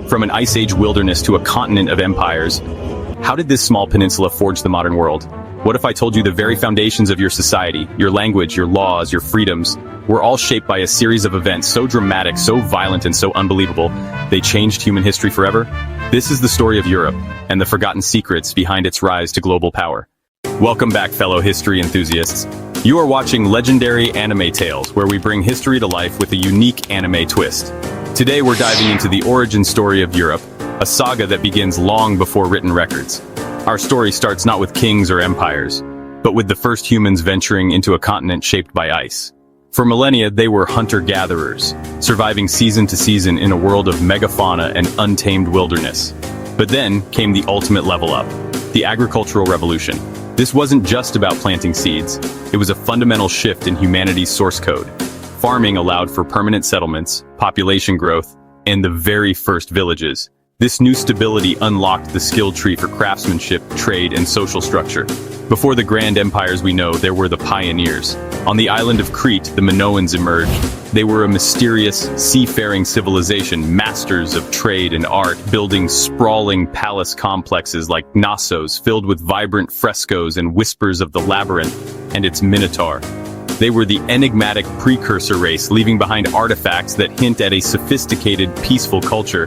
From an ice age wilderness to a continent of empires, how did this small peninsula forge the modern world? What if I told you the very foundations of your society, your language, your laws, your freedoms, were all shaped by a series of events so dramatic, so violent, and so unbelievable, they changed human history forever? This is the story of Europe, and the forgotten secrets behind its rise to global power. Welcome back, fellow history enthusiasts. You are watching Legendary Anime Tales, where we bring history to life with a unique anime twist. Today we're diving into the origin story of Europe, a saga that begins long before written records. Our story starts not with kings or empires, but with the first humans venturing into a continent shaped by ice. For millennia, they were hunter-gatherers, surviving season to season in a world of megafauna and untamed wilderness. But then came the ultimate level up, the agricultural revolution. This wasn't just about planting seeds, it was a fundamental shift in humanity's source code. Farming allowed for permanent settlements, population growth, and the very first villages. This new stability unlocked the skill tree for craftsmanship, trade, and social structure. Before the grand empires we know, there were the pioneers. On the island of Crete, the Minoans emerged. They were a mysterious, seafaring civilization, masters of trade and art, building sprawling palace complexes like Knossos, filled with vibrant frescoes and whispers of the labyrinth and its minotaur. They were the enigmatic precursor race, leaving behind artifacts that hint at a sophisticated, peaceful culture.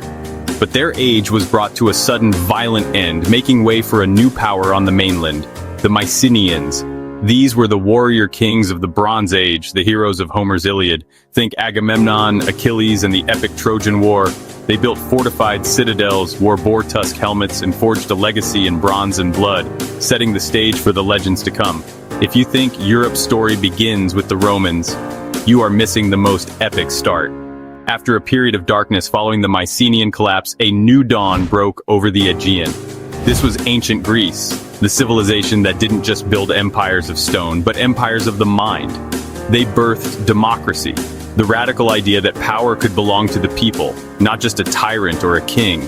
But their age was brought to a sudden, violent end, making way for a new power on the mainland, the Mycenaeans. These were the warrior kings of the Bronze Age, the heroes of Homer's Iliad. Think Agamemnon, Achilles, and the epic Trojan War. They built fortified citadels, wore boar tusk helmets, and forged a legacy in bronze and blood, setting the stage for the legends to come. If you think Europe's story begins with the Romans, you are missing the most epic start. After a period of darkness following the Mycenaean collapse, a new dawn broke over the Aegean. This was ancient Greece, the civilization that didn't just build empires of stone, but empires of the mind. They birthed democracy, the radical idea that power could belong to the people, not just a tyrant or a king.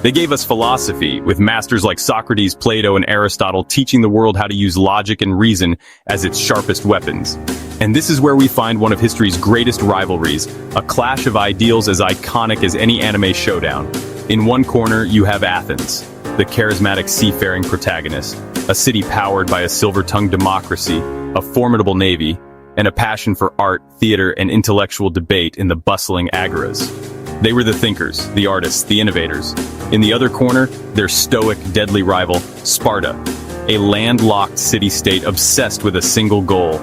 They gave us philosophy, with masters like Socrates, Plato, and Aristotle teaching the world how to use logic and reason as its sharpest weapons. And this is where we find one of history's greatest rivalries, a clash of ideals as iconic as any anime showdown. In one corner, you have Athens, the charismatic seafaring protagonist, a city powered by a silver-tongued democracy, a formidable navy, and a passion for art, theater, and intellectual debate in the bustling agoras. They were the thinkers, the artists, the innovators. In the other corner, their stoic, deadly rival, Sparta, a landlocked city-state obsessed with a single goal,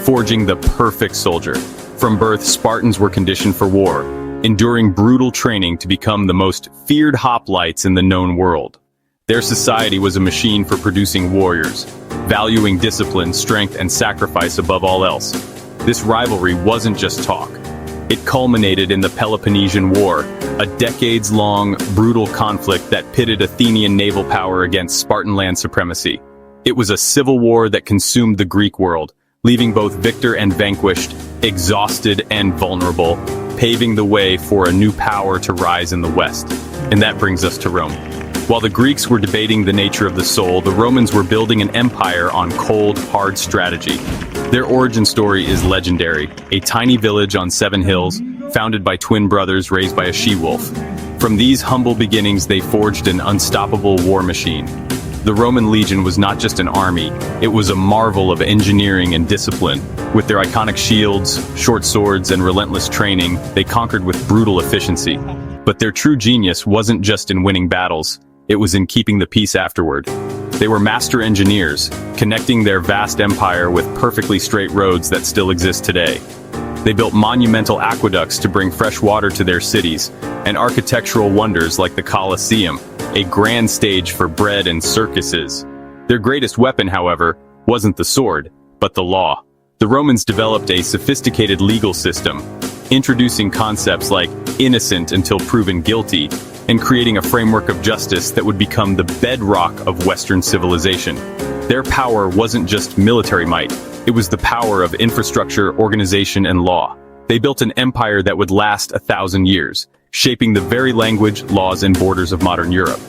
forging the perfect soldier. From birth, Spartans were conditioned for war, enduring brutal training to become the most feared hoplites in the known world. Their society was a machine for producing warriors, valuing discipline, strength, and sacrifice above all else. This rivalry wasn't just talk. It culminated in the Peloponnesian War, a decades-long, brutal conflict that pitted Athenian naval power against Spartan land supremacy. It was a civil war that consumed the Greek world, leaving both victor and vanquished, exhausted and vulnerable, paving the way for a new power to rise in the West. And that brings us to Rome. While the Greeks were debating the nature of the soul, the Romans were building an empire on cold, hard strategy. Their origin story is legendary, a tiny village on 7 hills, founded by twin brothers raised by a she-wolf. From these humble beginnings, they forged an unstoppable war machine. The Roman legion was not just an army, it was a marvel of engineering and discipline. With their iconic shields, short swords, and relentless training, they conquered with brutal efficiency. But their true genius wasn't just in winning battles, it was in keeping the peace afterward. They were master engineers, connecting their vast empire with perfectly straight roads that still exist today. They built monumental aqueducts to bring fresh water to their cities, and architectural wonders like the Colosseum, a grand stage for bread and circuses. Their greatest weapon, however, wasn't the sword, but the law. The Romans developed a sophisticated legal system, introducing concepts like innocent until proven guilty, and creating a framework of justice that would become the bedrock of Western civilization. Their power wasn't just military might, it was the power of infrastructure, organization, and law. They built an empire that would last 1,000 years, shaping the very language, laws, and borders of modern Europe.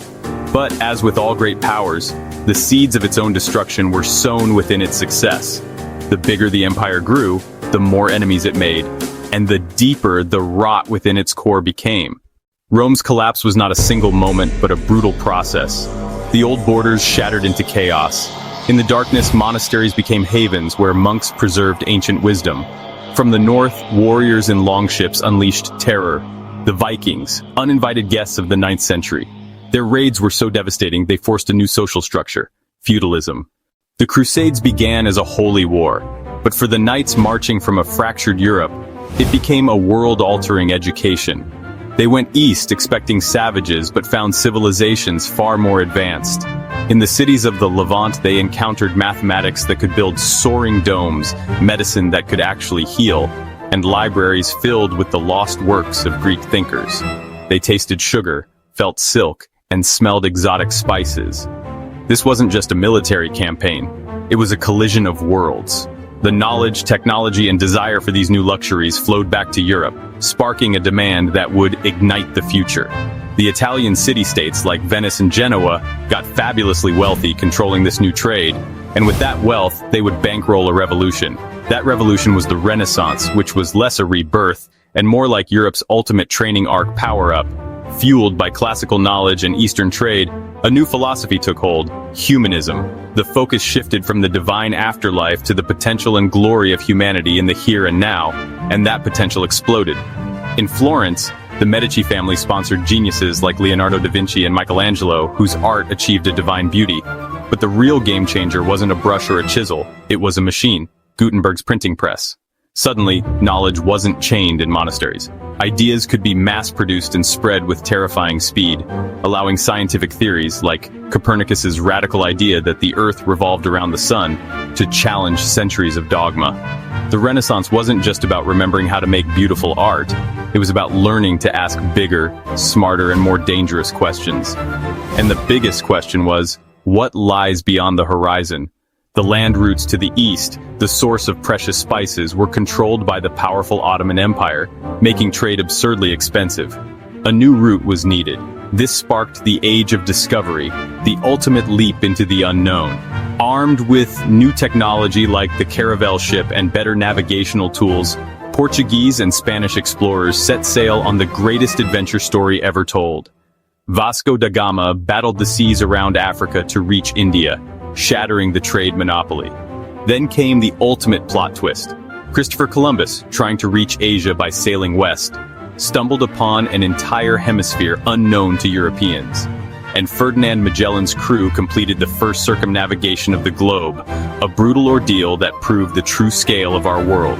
But as with all great powers, the seeds of its own destruction were sown within its success. The bigger the empire grew, the more enemies it made, and the deeper the rot within its core became. Rome's collapse was not a single moment, but a brutal process. The old borders shattered into chaos. In the darkness, monasteries became havens where monks preserved ancient wisdom. From the north, warriors in longships unleashed terror. The Vikings, uninvited guests of the 9th century. Their raids were so devastating they forced a new social structure: feudalism. The Crusades began as a holy war, but for the knights marching from a fractured Europe, it became a world-altering education. They went east expecting savages but found civilizations far more advanced. In the cities of the Levant, they encountered mathematics that could build soaring domes, medicine that could actually heal, and libraries filled with the lost works of Greek thinkers. They tasted sugar, felt silk, and smelled exotic spices. This wasn't just a military campaign. It was a collision of worlds. The knowledge, technology, and desire for these new luxuries flowed back to Europe, sparking a demand that would ignite the future. The Italian city-states like Venice and Genoa got fabulously wealthy controlling this new trade, and with that wealth, they would bankroll a revolution. That revolution was the Renaissance, which was less a rebirth and more like Europe's ultimate training arc power-up. Fueled by classical knowledge and Eastern trade, a new philosophy took hold: Humanism. The focus shifted from the divine afterlife to the potential and glory of humanity in the here and now, and that potential exploded. In Florence, the Medici family sponsored geniuses like Leonardo da Vinci and Michelangelo, whose art achieved a divine beauty. But the real game changer wasn't a brush or a chisel, it was a machine: Gutenberg's printing press. Suddenly, knowledge wasn't chained in monasteries. Ideas could be mass-produced and spread with terrifying speed, allowing scientific theories, like Copernicus's radical idea that the Earth revolved around the sun, to challenge centuries of dogma. The Renaissance wasn't just about remembering how to make beautiful art. It was about learning to ask bigger, smarter, and more dangerous questions. And the biggest question was, what lies beyond the horizon? The land routes to the east, the source of precious spices, were controlled by the powerful Ottoman Empire, making trade absurdly expensive. A new route was needed. This sparked the Age of Discovery, the ultimate leap into the unknown. Armed with new technology like the caravel ship and better navigational tools, Portuguese and Spanish explorers set sail on the greatest adventure story ever told. Vasco da Gama battled the seas around Africa to reach India, shattering the trade monopoly. Then came the ultimate plot twist. Christopher Columbus, trying to reach Asia by sailing west, stumbled upon an entire hemisphere unknown to Europeans. And Ferdinand Magellan's crew completed the first circumnavigation of the globe, a brutal ordeal that proved the true scale of our world.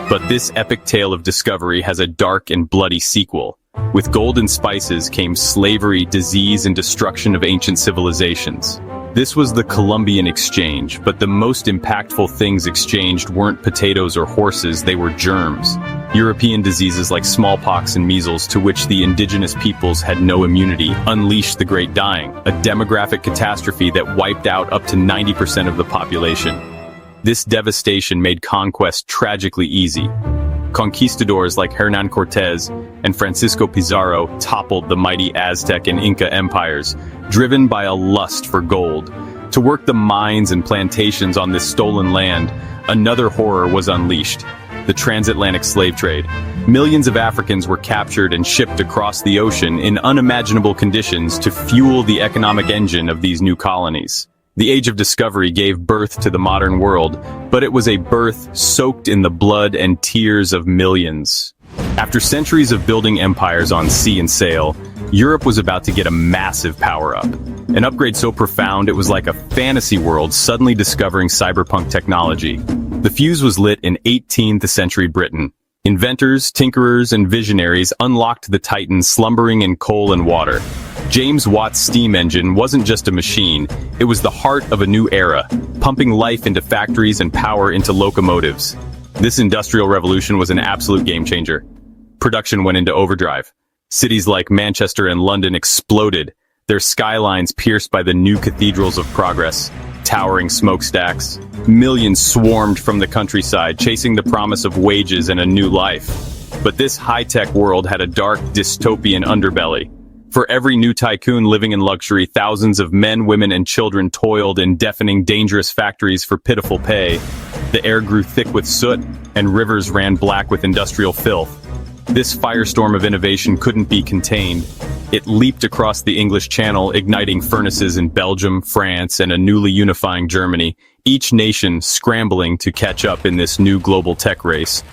But this epic tale of discovery has a dark and bloody sequel. With gold and spices came slavery, disease, and destruction of ancient civilizations. This was the Columbian Exchange, but the most impactful things exchanged weren't potatoes or horses, they were germs. European diseases like smallpox and measles, to which the indigenous peoples had no immunity, unleashed the Great Dying, a demographic catastrophe that wiped out up to 90% of the population. This devastation made conquest tragically easy. Conquistadors like Hernán Cortés and Francisco Pizarro toppled the mighty Aztec and Inca empires, driven by a lust for gold. To work the mines and plantations on this stolen land, another horror was unleashed: the transatlantic slave trade. Millions of Africans were captured and shipped across the ocean in unimaginable conditions to fuel the economic engine of these new colonies. The Age of Discovery gave birth to the modern world, but it was a birth soaked in the blood and tears of millions. After centuries of building empires on sea and sail, Europe was about to get a massive power-up. An upgrade so profound it was like a fantasy world suddenly discovering cyberpunk technology. The fuse was lit in 18th century Britain. Inventors, tinkerers, and visionaries unlocked the titans slumbering in coal and water. James Watt's steam engine wasn't just a machine, it was the heart of a new era, pumping life into factories and power into locomotives. This industrial revolution was an absolute game changer. Production went into overdrive. Cities like Manchester and London exploded, their skylines pierced by the new cathedrals of progress, towering smokestacks. Millions swarmed from the countryside, chasing the promise of wages and a new life. But this high-tech world had a dark, dystopian underbelly. For every new tycoon living in luxury, thousands of men, women, and children toiled in deafening, dangerous factories for pitiful pay. The air grew thick with soot, and rivers ran black with industrial filth. This firestorm of innovation couldn't be contained. It leaped across the English Channel, igniting furnaces in Belgium, France, and a newly unifying Germany, each nation scrambling to catch up in this new global tech race.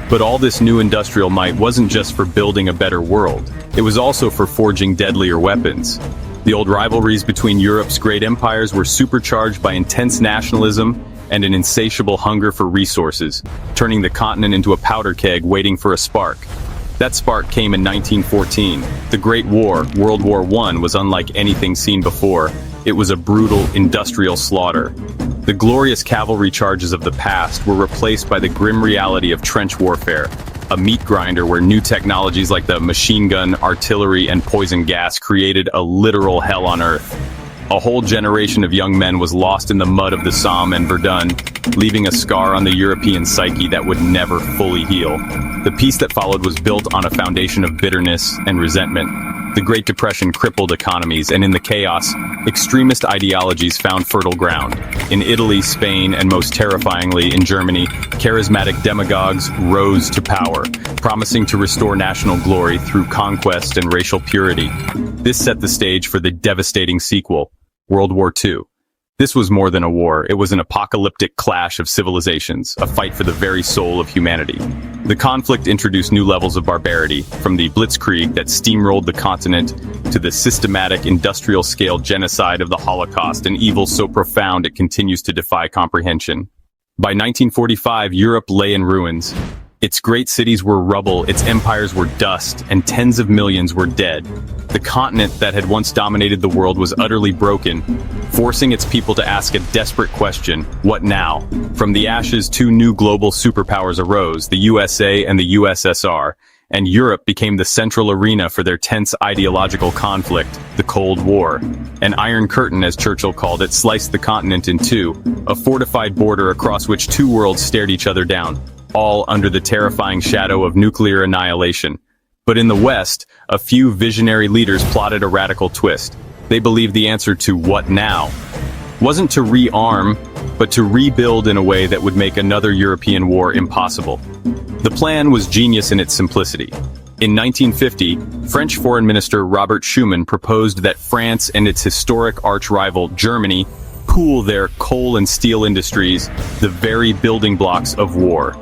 But all this new industrial might wasn't just for building a better world. It was also for forging deadlier weapons. The old rivalries between Europe's great empires were supercharged by intense nationalism and an insatiable hunger for resources, turning the continent into a powder keg waiting for a spark. That spark came in 1914. The Great War, World War I, was unlike anything seen before. It was a brutal industrial slaughter. The glorious cavalry charges of the past were replaced by the grim reality of trench warfare, a meat grinder where new technologies like the machine gun, artillery, and poison gas created a literal hell on earth. A whole generation of young men was lost in the mud of the Somme and Verdun, leaving a scar on the European psyche that would never fully heal. The peace that followed was built on a foundation of bitterness and resentment. The Great Depression crippled economies, and in the chaos, extremist ideologies found fertile ground. In Italy, Spain, and most terrifyingly in Germany, charismatic demagogues rose to power, promising to restore national glory through conquest and racial purity. This set the stage for the devastating sequel, World War II. This was more than a war, it was an apocalyptic clash of civilizations, a fight for the very soul of humanity. The conflict introduced new levels of barbarity, from the blitzkrieg that steamrolled the continent to the systematic industrial-scale genocide of the Holocaust, an evil so profound it continues to defy comprehension. By 1945, Europe lay in ruins. Its great cities were rubble, its empires were dust, and tens of millions were dead. The continent that had once dominated the world was utterly broken, forcing its people to ask a desperate question: what now? From the ashes, two new global superpowers arose, the USA and the USSR, and Europe became the central arena for their tense ideological conflict, the Cold War. An Iron Curtain, as Churchill called it, sliced the continent in two, a fortified border across which two worlds stared each other down, all under the terrifying shadow of nuclear annihilation. But in the West, a few visionary leaders plotted a radical twist. They believed the answer to what now wasn't to rearm, but to rebuild in a way that would make another European war impossible. The plan was genius in its simplicity. In 1950, French Foreign Minister Robert Schuman proposed that France and its historic arch-rival Germany pool their coal and steel industries, the very building blocks of war.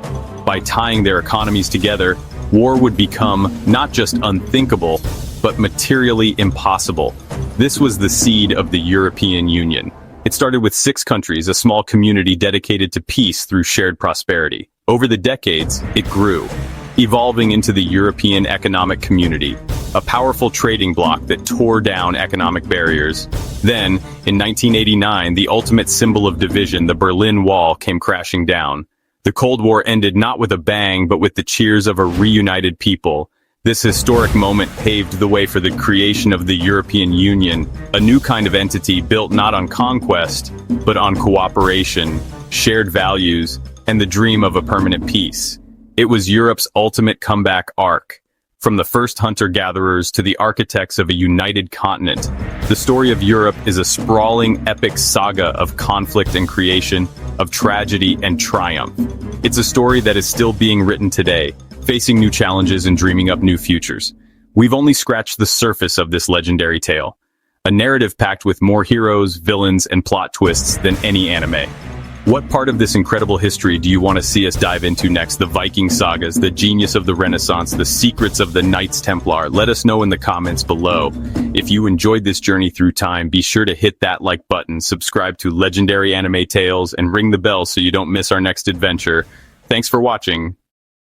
By tying their economies together, war would become not just unthinkable, but materially impossible. This was the seed of the European Union. It started with 6 countries, a small community dedicated to peace through shared prosperity. Over the decades, it grew, evolving into the European Economic Community, a powerful trading bloc that tore down economic barriers. Then, in 1989, the ultimate symbol of division, the Berlin Wall, came crashing down. The Cold War ended not with a bang, but with the cheers of a reunited people. This historic moment paved the way for the creation of the European Union, a new kind of entity built not on conquest, but on cooperation, shared values, and the dream of a permanent peace. It was Europe's ultimate comeback arc. From the first hunter-gatherers to the architects of a united continent, the story of Europe is a sprawling, epic saga of conflict and creation, of tragedy and triumph. It's a story that is still being written today, facing new challenges and dreaming up new futures. We've only scratched the surface of this legendary tale, a narrative packed with more heroes, villains, and plot twists than any anime. What part of this incredible history do you want to see us dive into next? The Viking sagas, the genius of the Renaissance, the secrets of the Knights Templar? Let us know in the comments below. If you enjoyed this journey through time, be sure to hit that like button, subscribe to Legendary Anime Tales, and ring the bell so you don't miss our next adventure. Thanks for watching.